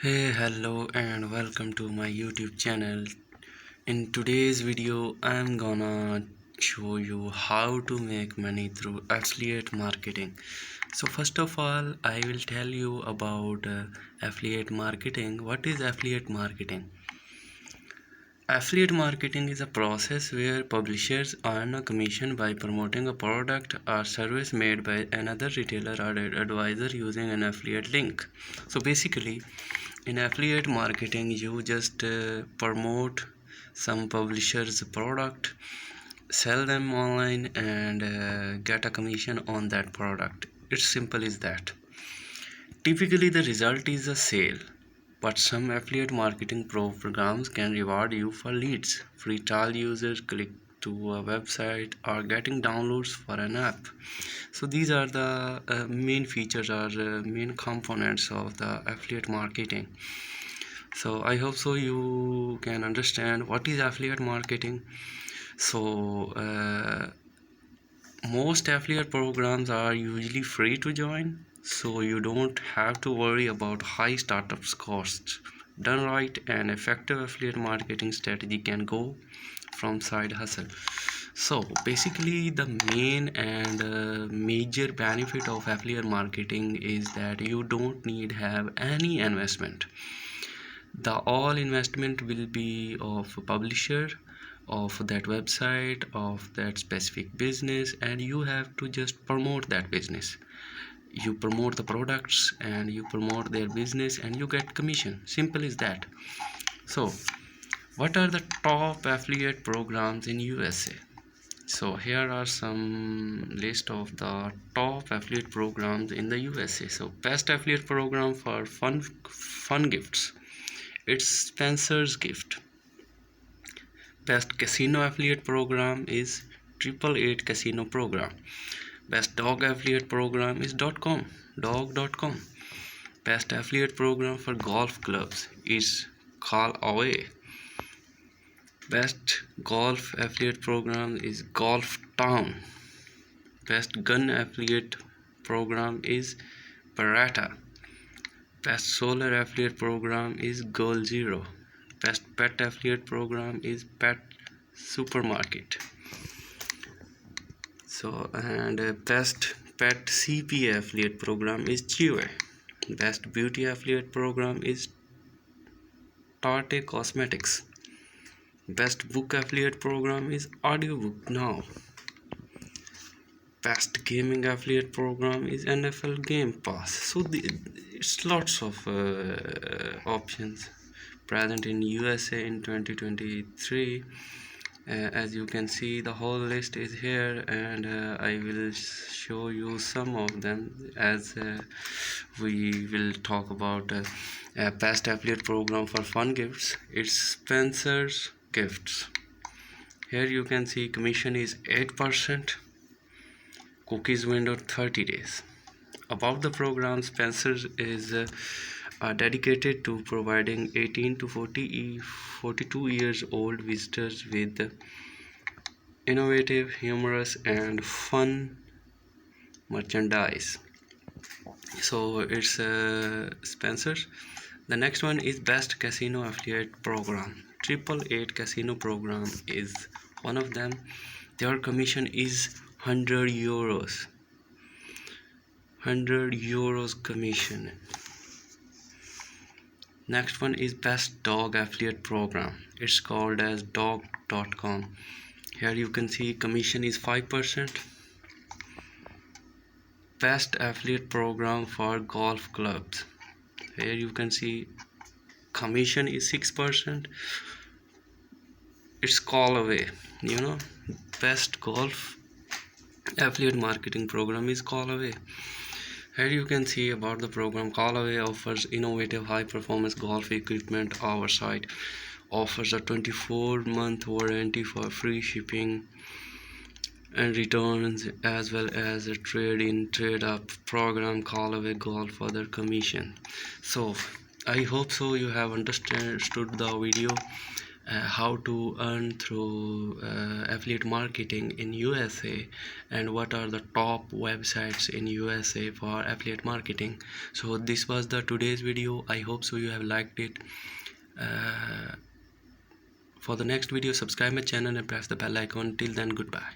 Hey, hello and welcome to my YouTube channel. In today's video I'm gonna show you how to make money through affiliate marketing. So first of all I will tell you about affiliate marketing. What is affiliate marketing? Affiliate marketing is a process where publishers earn a commission by promoting a product or service made by another retailer or advisor using an affiliate link. So basically, in affiliate marketing, you just promote some publisher's product, sell them online, and get a commission on that product. It's simple as that. Typically, the result is a sale, but some affiliate marketing programs can reward you for leads, free trial users, click to a website, or getting downloads for an app. So these are the main features or main components of the affiliate marketing. So I hope so you can understand what is affiliate marketing. So most affiliate programs are usually free to join, so you don't have to worry about high startup costs. Done right, an effective affiliate marketing strategy can go from side hustle. So basically the main and major benefit of affiliate marketing is that you don't need have any investment. The all investment will be of publisher, of that website, of that specific business, and you have to just promote that business. You promote the products and you promote their business and you get commission. Simple as that. So what are the top affiliate programs in USA? So here are some list of the top affiliate programs in the USA. So best affiliate program for fun gifts, it's Spencer's Gift. Best casino affiliate program is 888 Casino Program. Best dog affiliate program is .com, dog.com. Best affiliate program for golf clubs is Call Away. Best golf affiliate program is Golf Town. Best gun affiliate program is Beretta. Best solar affiliate program is Goal Zero. Best pet affiliate program is Pet Supermarket. So and best pet CPA affiliate program is Chewy. Best beauty affiliate program is Tarte Cosmetics. Best book affiliate program is Audiobook Now. Best gaming affiliate program is NFL Game Pass. So it's lots of options present in USA in 2023. As you can see, the whole list is here, and I will show you some of them as we will talk about best affiliate program for fun gifts. It's Spencer's Gifts. Here you can see commission is 8%, cookies window 30 days. About the program, Spencer's is dedicated to providing 18 to 42 years old visitors with innovative, humorous, and fun merchandise. So it's Spencer's. The next one is best casino affiliate program. 888 Casino Program is one of them. Their commission is 100 euros. 100 euros commission. Next one is best dog affiliate program. It's called as dog.com. Here you can see commission is 5%. Best affiliate program for golf clubs. Here you can see commission is 6%. It's Call Away. Best golf affiliate marketing program is Call Away. Here you can see about the program. Call Away offers innovative high performance golf equipment. Our site offers a 24-month warranty for free shipping and returns, as well as a trade-in trade-up program. Call Away Golf for their commission. So I hope so you have understood the video, how to earn through affiliate marketing in USA, and what are the top websites in USA for affiliate marketing. So this was the today's video. I hope so you have liked it. uh, for the next video, subscribe my channel and press the bell icon. Till then, goodbye.